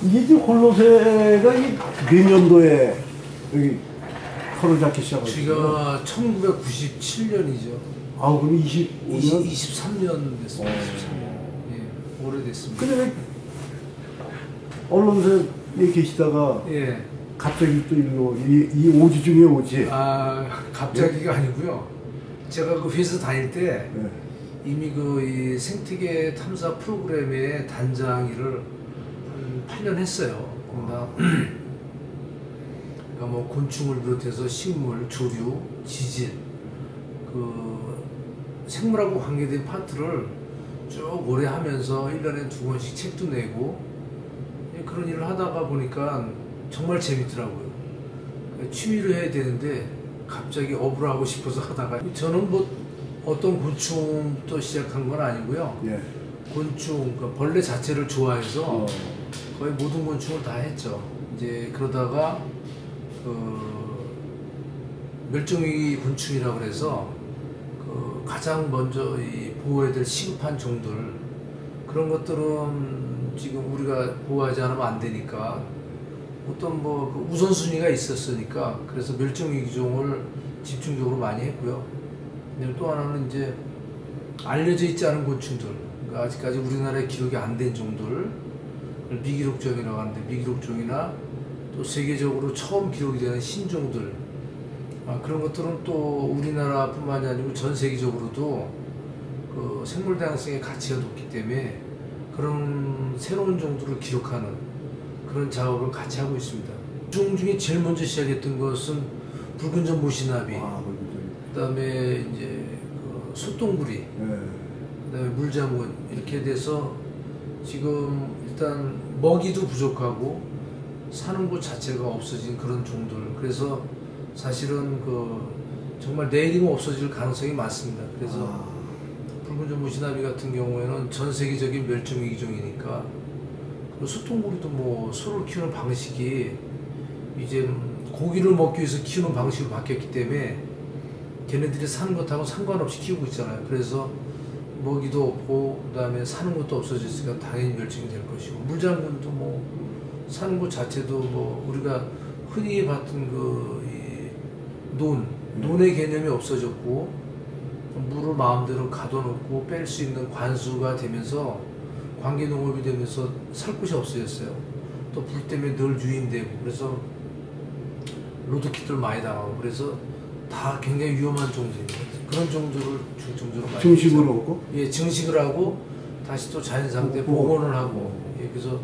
이게 지금 홀로세가 몇 년도에 여기 털을 잡기 시작했어요? 제가 1997년이죠. 아, 그럼 25년? 23년 됐습니다. 23년. 예, 오래됐습니다. 근데 왜 언론사에 계시다가 예. 갑자기 또 일로 이 오지 중에 오지? 아, 갑자기가 아니고요. 제가 그 회사 다닐 때 네. 이미 이 생태계 탐사 프로그램의 단장 일을 한 8년 했어요. 그러니까 뭐 곤충을 비롯해서 식물, 조류, 지질, 생물하고 관계된 파트를 쭉 오래 하면서 1년에 2번씩 책도 내고 그런 일을 하다가 보니까 정말 재밌더라고요. 취미로 해야 되는데 갑자기 업을 하고 싶어서 하다가 저는 뭐 어떤 곤충부터 시작한 건 아니고요. 예. 곤충, 그러니까 벌레 자체를 좋아해서 거의 모든 곤충을 다 했죠. 이제 그러다가 멸종위기 곤충이라고 그래서 가장 먼저 보호해야 될 시급한 종들, 그런 것들은 지금 우리가 보호하지 않으면 안 되니까 어떤 우선순위가 있었으니까 그래서 멸종위기종을 집중적으로 많이 했고요. 또 하나는 이제 알려져 있지 않은 곤충들, 그러니까 아직까지 우리나라에 기록이 안 된 종들, 미기록종이라고 하는데 미기록종이나 또 세계적으로 처음 기록이 되는 신종들, 그런 것들은 또 우리나라뿐만이 아니고 전 세계적으로도 생물 다양성의 가치가 높기 때문에 그런 새로운 종들을 기록하는 그런 작업을 같이 하고 있습니다. 종 중에 제일 먼저 시작했던 것은 붉은전 모시나비, 그다음에 이제 소똥구리, 그다음에 물자문, 이렇게 돼서 지금 일단 먹이도 부족하고 사는 곳 자체가 없어진 그런 종들. 그래서 사실은 정말 내일이면 없어질 가능성이 많습니다. 그래서 붉은전 모시나비 같은 경우에는 전 세계적인 멸종위기종이니까, 소똥구리도 소를 키우는 방식이 이제 고기를 먹기 위해서 키우는 방식으로 바뀌었기 때문에 걔네들이 사는 것하고 상관없이 키우고 있잖아요. 그래서 먹이도 없고 그다음에 사는 것도 없어졌으니까 당연히 멸종이 될 것이고, 물장군도 사는 곳 자체도 우리가 흔히 봤던 논의 개념이 없어졌고, 물을 마음대로 가둬놓고 뺄 수 있는 관수가 되면서 관계농업이 되면서 살 곳이 없어졌어요. 또 불 때문에 늘 유인되고, 그래서 로드킬들 많이 당하고, 그래서 다 굉장히 위험한 종들입니다. 그런 종들을 중점적으로 많이 증식을 하고? 예, 증식을 하고 다시 또 자연 상태 복원을 하고. 예, 그래서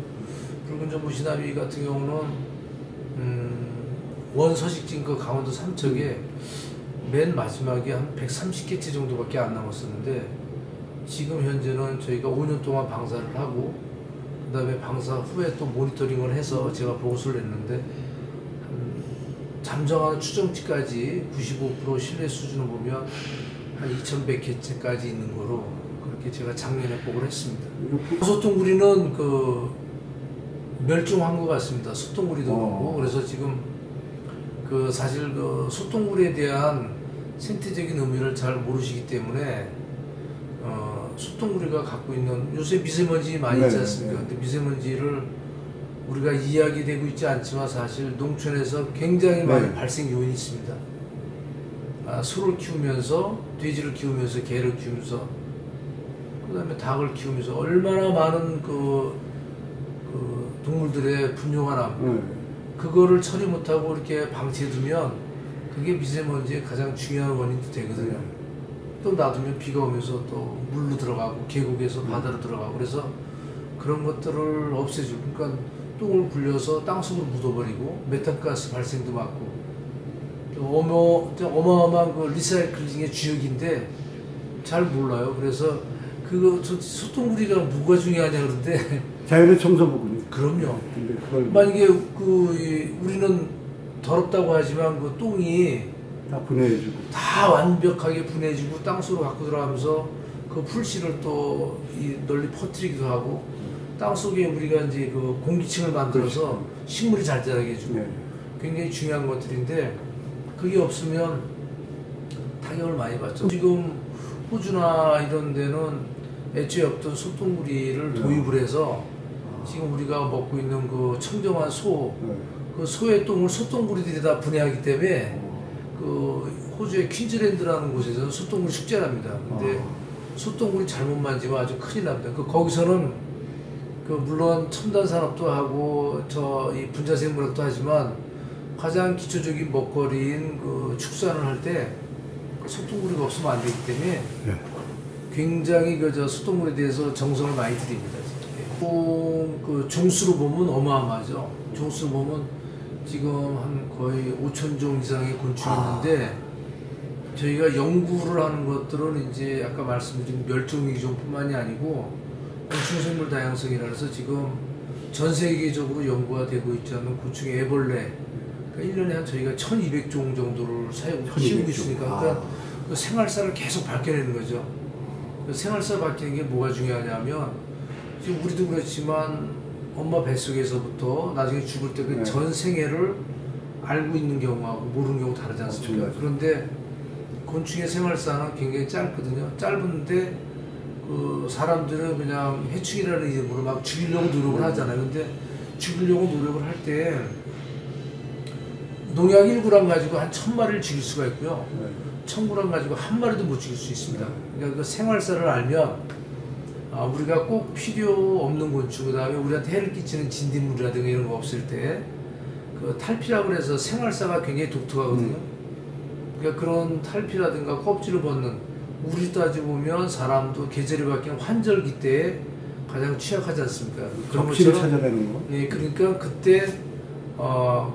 붉은전 모시나비 같은 경우는 원서식지 강원도 삼척에 맨 마지막에 한 130개체 정도밖에 안 남았었는데, 지금 현재는 저희가 5년 동안 방사를 하고 그 다음에 방사 후에 또 모니터링을 해서 제가 보고서를 냈는데, 잠정한 추정치까지 95% 신뢰 수준을 보면 한 2100개체까지 있는 거로 그렇게 제가 작년에 보고를 했습니다. 소똥구리는 멸종한 것 같습니다. 소똥구리도 그렇고. 그래서 지금 사실 소똥구리에 대한 생태적인 의미를 잘 모르시기 때문에 소똥구리가 갖고 있는, 요새 미세먼지 많이 있지 않습니까? 근데 미세먼지를 우리가 이야기되고 있지 않지만 사실 농촌에서 굉장히 많은 발생 요인이 있습니다. 소를 키우면서, 돼지를 키우면서, 개를 키우면서, 그 다음에 닭을 키우면서 얼마나 많은 동물들의 분뇨가 나고, 그거를 처리 못하고 이렇게 방치해두면 그게 미세먼지의 가장 중요한 원인도 되거든요. 또 놔두면 비가 오면서 또 물로 들어가고 계곡에서 바다로 들어가고, 그래서 그런 것들을 없애주고, 그러니까 똥을 굴려서 땅속으로 묻어버리고 메탄가스 발생도 막고, 어마어마한 리사이클링의 주역인데 잘 몰라요. 그래서 소똥구리가 뭐가 중요하냐 그러는데 자연의 청소부군요. 그럼요. 만약에 우리는 더럽다고 하지만 똥이 다 분해해주고, 다 완벽하게 분해해주고 땅속으로 갖고 들어가면서 풀씨를 또 널리 퍼뜨리기도 하고, 땅속에 우리가 이제 공기층을 만들어서 식물이 잘 자라게 해주고, 굉장히 중요한 것들인데 그게 없으면 타격을 많이 받죠. 지금 호주나 이런 데는 애초에 없던 소똥구리를 도입을 해서 지금 우리가 먹고 있는 그 청정한 소, 네. 그 소의 똥을 소똥구리들이 다 분해하기 때문에 그 호주의 퀸즐랜드라는 곳에서는 소똥구리 축제를 합니다. 근데 소똥구리 잘못 만지면 아주 큰일 납니다. 거기서는 그 물론 첨단 산업도 하고 저 이 분자생물학도 하지만 가장 기초적인 먹거리인 그 축산을 할 때 소똥구리가 없으면 안 되기 때문에 네. 굉장히 그 소똥구리에 대해서 정성을 많이 들입니다. 그 종수로 보면 어마어마하죠. 종수로 보면 지금 한 거의 5,000종 이상의 곤충이 있는데 저희가 연구를 하는 것들은 이제 아까 말씀드린 멸종위기종뿐만이 아니고 곤충생물 다양성이라 해서 지금 전 세계적으로 연구가 되고 있지 않은 곤충의 애벌레, 그러니까 1년에 한 저희가 1,200종 정도를 키우고 있으니까 그러니까 그 생활사를 계속 밝혀내는 거죠. 그 생활사 밝히는 게 뭐가 중요하냐면 지금 우리도 그렇지만 엄마 뱃속에서부터 나중에 죽을 때 그 전 생애를 알고 있는 경우하고 모르는 경우 다르지 않습니까? 그런데 곤충의 생활사는 굉장히 짧거든요. 짧은데 그 사람들은 그냥 해충이라는 이름으로 막 죽이려고 노력을 하잖아요. 근데 죽이려고 노력을 할 때 농약 1g 가지고 한 1,000마리를 죽일 수가 있고요. 1,000g 가지고 한 마리도 못 죽일 수 있습니다. 그러니까 그 생활사를 알면 우리가 꼭 필요 없는 곤충, 그 다음에 우리한테 해를 끼치는 진딧물이라든가 이런 거 없을 때 그 탈피라고 해서 생활사가 굉장히 독특하거든요. 그러니까 그런 탈피라든가 껍질을 벗는, 우리 따지고 보면 사람도 계절이 바뀌는 환절기 때에 가장 취약하지 않습니까? 적시를 찾아내는 거. 네, 그러니까 그때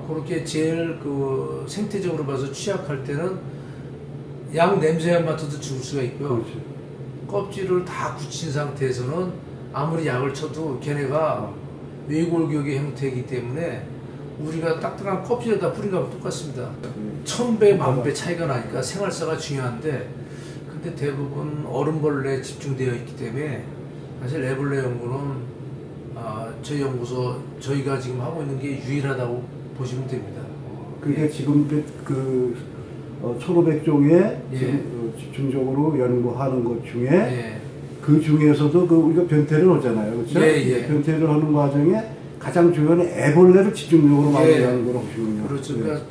그렇게 제일 그 생태적으로 봐서 취약할 때는 양 냄새만 맡아도 죽을 수가 있고요. 그렇지. 껍질을 다 굳힌 상태에서는 아무리 약을 쳐도 걔네가 외골격의 형태이기 때문에 우리가 딱딱한 껍질에다 뿌린 거하고 똑같습니다. 1,000배, 10,000배 차이가 나니까 생활사가 중요한데, 근데 대부분 얼음벌레에 집중되어 있기 때문에 사실 애벌레 연구는 저희 연구소 저희가 지금 하고 있는 게 유일하다고 보시면 됩니다. 그게 지금 그 1,500종에 예. 집중적으로 연구하는 것 중에 예. 그 중에서도 그 우리가 변태를 하잖아요, 그렇죠? 예, 예. 변태를 하는 과정에 가장 중요한 애벌레를 집중적으로 많이 하는 거라고 보시군요. 그렇죠. 그러니까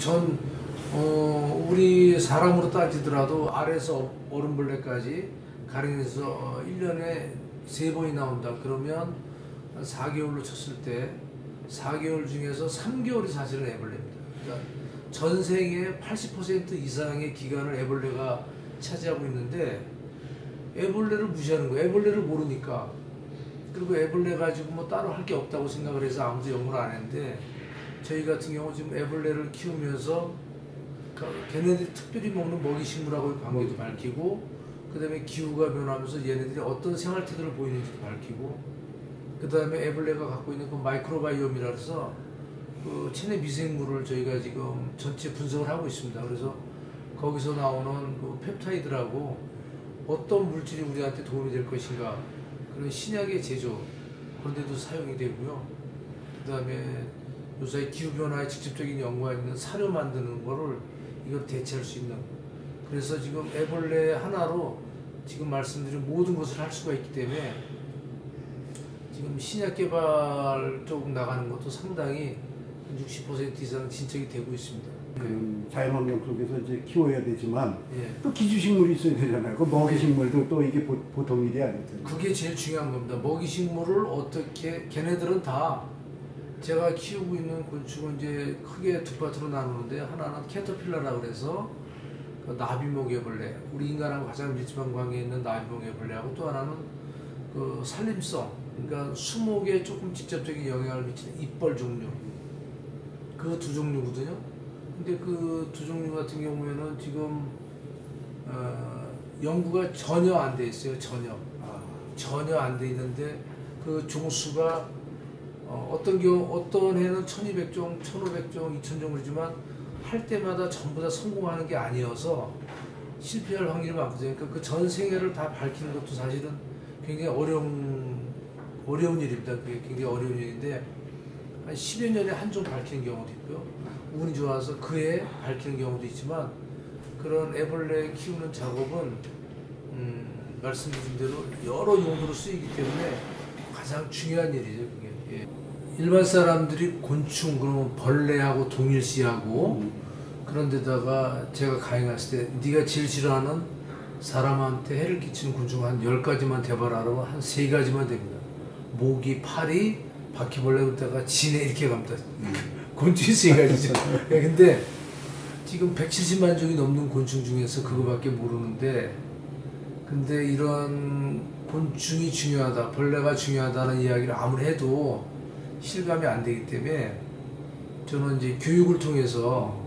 우리 사람으로 따지더라도 알에서 얼음벌레까지 가령해서 1년에 3번이 나온다. 그러면 한 4개월로 쳤을 때 4개월 중에서 3개월이 사실은 애벌레입니다. 그러니까 전생의 80% 이상의 기간을 애벌레가 차지하고 있는데 애벌레를 무시하는 거예요. 애벌레를 모르니까. 그리고 애벌레 가지고 뭐 따로 할 게 없다고 생각을 해서 아무도 연구를 안 했는데, 저희 같은 경우 지금 애벌레를 키우면서 걔네들이 특별히 먹는 먹이식물하고의 관계도 밝히고, 그 다음에 기후가 변하면서 얘네들이 어떤 생활태도를 보이는지도 밝히고, 그 다음에 애벌레가 갖고 있는 그 마이크로바이옴이라 해서 그 체내 미생물을 저희가 지금 전체 분석을 하고 있습니다. 그래서 거기서 나오는 그 펩타이드라고 어떤 물질이 우리한테 도움이 될 것인가, 그런 신약의 제조, 그런 데도 사용이 되고요. 그 다음에 요새 기후변화에 직접적인 연관이 있는 사료 만드는 거를 이걸 대체할 수 있는, 그래서 지금 애벌레 하나로 지금 말씀드린 모든 것을 할 수가 있기 때문에 지금 신약 개발 쪽 나가는 것도 상당히 60% 이상 진척이 되고 있습니다. 자연환경 속에서 이제 키워야 되지만 예. 또 기주식물이 있어야 되잖아요. 그 먹이식물도 또 이게 보통 일이 아니거든요. 그게 제일 중요한 겁니다. 먹이식물을 어떻게, 걔네들은 다 제가 키우고 있는 곤충은 이제 크게 두 파트로 나누는데, 하나는 캐터필러라고 그래서 그 나비목애벌레, 우리 인간하고 가장 밀접한 관계에 있는 나비목애벌레하고, 또 하나는 그 산림성, 그러니까 수목에 조금 직접적인 영향을 미치는 잎벌 종류, 그 두 종류거든요. 근데 그 두 종류 같은 경우에는 지금 연구가 전혀 안 돼 있어요. 전혀 안 돼 있는데 그 종수가 어떤 해는 1,200종, 1,500종, 2,000종 그러지만 할 때마다 전부 다 성공하는 게 아니어서 실패할 확률이 많거든요. 그러니까 그 전 생애를 다 밝히는 것도 사실은 굉장히 어려운 일입니다. 그게 굉장히 어려운 일인데 한 10여 년에 한 종 밝히는 경우도 있고요. 운이 좋아서 그해 밝히는 경우도 있지만, 그런 애벌레 키우는 작업은 말씀드린 대로 여러 용도로 쓰이기 때문에 가장 가장 중요한 일이죠, 그게. 예. 일반 사람들이 곤충 그러면 벌레하고 동일시하고 그런 데다가 제가 강의했을 때 네가 제일 싫어하는 사람한테 해를 끼치는 곤충 한 10가지만 대봐라 그러면 한 3가지만 됩니다. 모기, 파리, 바퀴벌레 그때가 지네 이렇게 갑니다. 곤충이 3가지죠. 예, 근데 지금 170만 종이 넘는 곤충 중에서 그거밖에 모르는데, 근데 이런 곤충이 중요하다, 벌레가 중요하다는 이야기를 아무리 해도 실감이 안 되기 때문에 저는 이제 교육을 통해서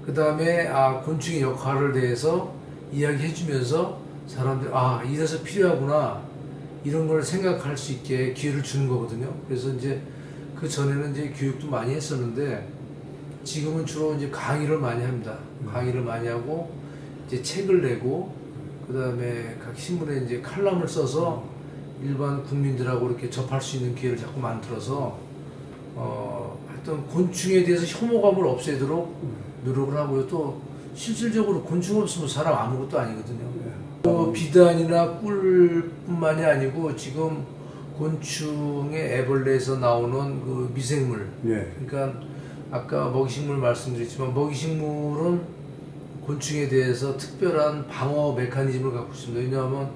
그 다음에 곤충의 역할을 대해서 이야기해 주면서 사람들이 이래서 필요하구나 이런 걸 생각할 수 있게 기회를 주는 거거든요. 그래서 이제 그 전에는 이제 교육도 많이 했었는데 지금은 주로 이제 강의를 많이 합니다. 강의를 많이 하고 이제 책을 내고 그 다음에 각 신문에 이제 칼럼을 써서 일반 국민들하고 이렇게 접할 수 있는 기회를 자꾸 만들어서 하여튼 곤충에 대해서 혐오감을 없애도록 노력을 하고요. 또 실질적으로 곤충 없으면 사람 아무것도 아니거든요. 비단이나 꿀뿐만이 아니고 지금 곤충의 애벌레에서 나오는 그 미생물, 그러니까 아까 먹이식물 말씀드렸지만 먹이식물은 곤충에 대해서 특별한 방어 메커니즘을 갖고 있습니다. 왜냐하면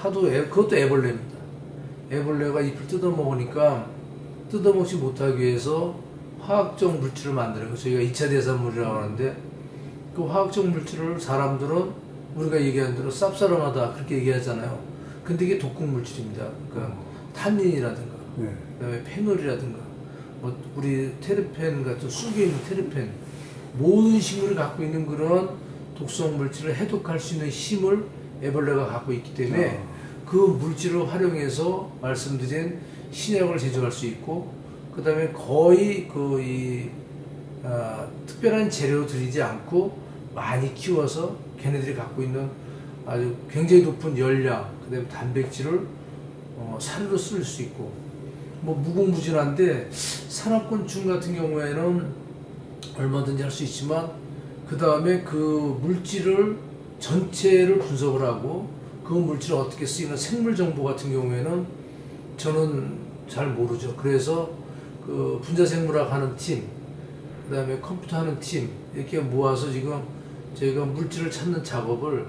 그것도 애벌레입니다. 애벌레가 잎을 뜯어먹으니까 뜯어먹지 못하기 위해서 화학적 물질을 만드는 거, 저희가 2차 대산물이라고 하는데, 그 화학적 물질을 사람들은 우리가 얘기하는 대로 쌉싸름하다 그렇게 얘기하잖아요. 근데 이게 독극 물질입니다. 그러니까 탄닌이라든가 그다음에 페놀이라든가 우리 테르펜 같은 쑥에 있는 테르펜, 모든 식물이 갖고 있는 그런 독성 물질을 해독할 수 있는 힘을 애벌레가 갖고 있기 때문에 그 물질을 활용해서 말씀드린 신약을 제조할 수 있고, 그 다음에 거의 특별한 재료 들이지 않고 많이 키워서 걔네들이 갖고 있는 아주 굉장히 높은 열량, 그 다음에 단백질을 사료로 쓸 수 있고, 무궁무진한데 산화곤충 같은 경우에는 얼마든지 할 수 있지만 그 다음에 그 물질을 전체를 분석을 하고 그 물질을 어떻게 쓰이는 생물 정보 같은 경우에는 저는 잘 모르죠. 그래서 그 분자생물학 하는 팀, 그 다음에 컴퓨터 하는 팀 이렇게 모아서 지금 저희가 물질을 찾는 작업을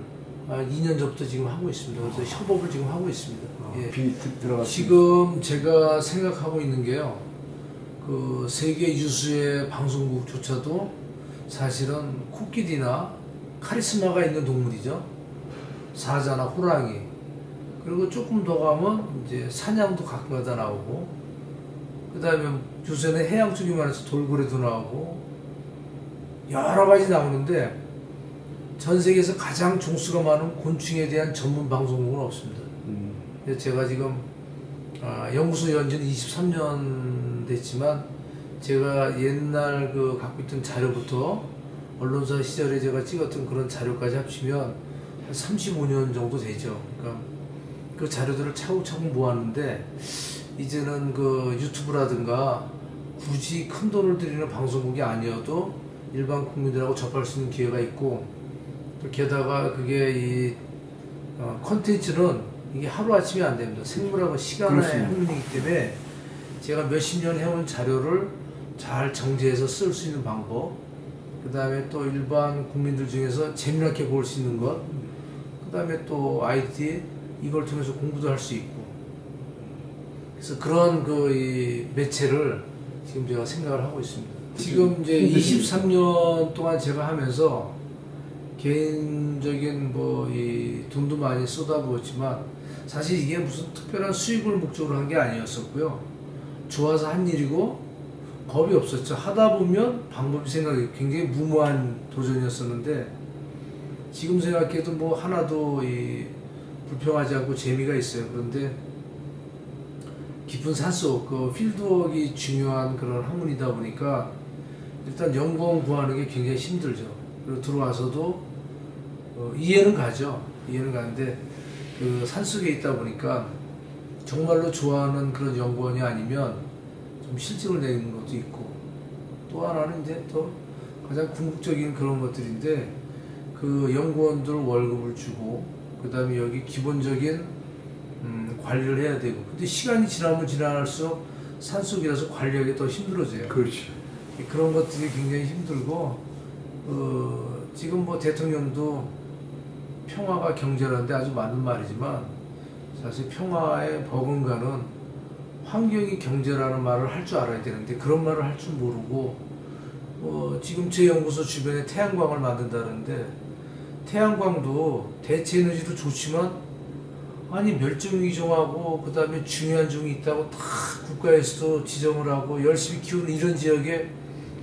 2년 전부터 지금 하고 있습니다. 그래서 협업을 지금 하고 있습니다. 지금 제가 생각하고 있는 게요, 그 세계 유수의 방송국조차도 사실은 코끼리나 카리스마가 있는 동물이죠. 사자나 호랑이, 그리고 조금 더 가면 이제 사냥도 가끔가다 나오고, 그 다음에 요새는 해양 쪽에만 해서 돌고래도 나오고 여러 가지 나오는데 전 세계에서 가장 종수가 많은 곤충에 대한 전문 방송국은 없습니다. 제가 지금 연구소 연지는 23년 됐지만 제가 옛날 갖고 있던 자료부터 언론사 시절에 제가 찍었던 그런 자료까지 합치면 한 35년 정도 되죠. 그러니까 그 자료들을 차곡차곡 모았는데 이제는 그 유튜브라든가 굳이 큰 돈을 들이는 방송국이 아니어도 일반 국민들하고 접할 수 있는 기회가 있고, 또 게다가 그게 이 콘텐츠는 이게 하루아침에 안 됩니다. 생물학은 시간의 학문이기 때문에 제가 몇십 년 해온 자료를 잘 정제해서 쓸 수 있는 방법, 그 다음에 또 일반 국민들 중에서 재미나게 볼 수 있는 것, 그 다음에 또 IT 이걸 통해서 공부도 할 수 있고, 그래서 그런 이 매체를 지금 제가 생각을 하고 있습니다. 지금 이제 23년 동안 제가 하면서 개인적인 이 돈도 많이 쏟아부었지만 사실 이게 무슨 특별한 수익을 목적으로 한 게 아니었었고요. 좋아서 한 일이고 겁이 없었죠. 하다 보면 방법이 생각이 굉장히 무모한 도전이었었는데 지금 생각해도 하나도 불평하지 않고 재미가 있어요. 그런데 깊은 산속, 필드워크가 중요한 그런 학문이다 보니까 일단 연구원 구하는 게 굉장히 힘들죠. 그리고 들어와서도 이해는 가죠. 이해는 가는데 그 산속에 있다 보니까 정말로 좋아하는 그런 연구원이 아니면 좀 실직을 내는 것도 있고, 또 하나는 이제 또 가장 궁극적인 그런 것들인데 그 연구원들 월급을 주고, 그 다음에 여기 기본적인 관리를 해야 되고, 근데 시간이 지나면 지날수록 산속이라서 관리하기 더 힘들어져요. 그렇지. 그런 것들이 굉장히 힘들고, 지금 뭐 대통령도 평화가 경제라는데 아주 맞는 말이지만, 사실 평화의 버금가는 환경이 경제라는 말을 할 줄 알아야 되는데 그런 말을 할 줄 모르고, 지금 제 연구소 주변에 태양광을 만든다는데, 태양광도 대체 에너지도 좋지만, 아니 멸종위기종하고 그 다음에 중요한 종이 있다고 다 국가에서도 지정을 하고 열심히 키우는 이런 지역에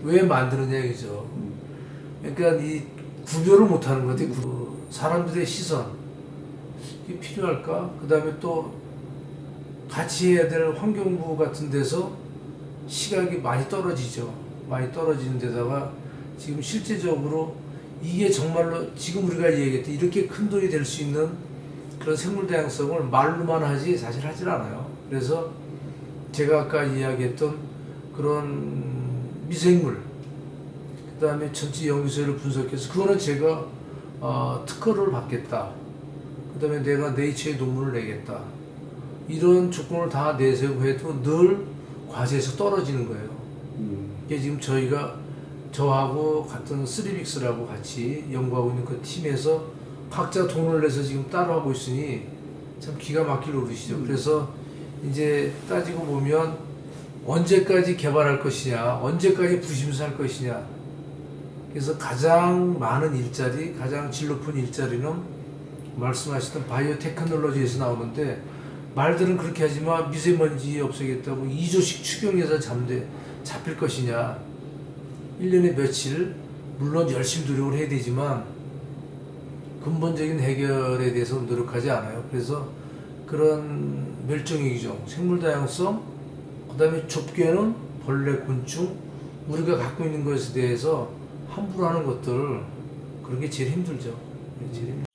왜 만드느냐 이거죠. 그러니까 이 구별을 못하는 것 같아요. 사람들의 시선, 이게 필요할까? 그 다음에 또 같이 해야 될 환경부 같은 데서 시각이 많이 떨어지죠. 많이 떨어지는 데다가 지금 실제적으로 이게 정말로 지금 우리가 얘기했던 이렇게 큰 돈이 될 수 있는 그런 생물 다양성을 말로만 하지 사실 하질 않아요. 그래서 제가 아까 이야기했던 그런 미생물, 그 다음에 전체 연구소를 분석해서 그거는 제가 특허를 받겠다. 그 다음에 내가 네이처에 논문을 내겠다. 이런 조건을 다 내세우고 해도 늘 과제에서 떨어지는 거예요. 이게 지금 저하고 같은 쓰리빅스라고 같이 연구하고 있는 그 팀에서 각자 돈을 내서 지금 따로 하고 있으니 참 기가 막힐 노릇이죠. 그래서 이제 따지고 보면 언제까지 개발할 것이냐, 언제까지 부심수 할 것이냐. 그래서 가장 많은 일자리, 가장 질 높은 일자리는 말씀하셨던 바이오 테크놀로지에서 나오는데, 말들은 그렇게 하지만 미세먼지 없애겠다고 2조씩 추경해서 잡힐 것이냐. 1년에 며칠, 물론 열심히 노력을 해야 되지만 근본적인 해결에 대해서 노력하지 않아요. 그래서 그런 멸종위기종, 생물다양성, 그 다음에 좁게는 벌레, 곤충, 우리가 갖고 있는 것에 대해서 함부로 하는 것들, 그런 게 제일 힘들죠. 제일 힘들죠.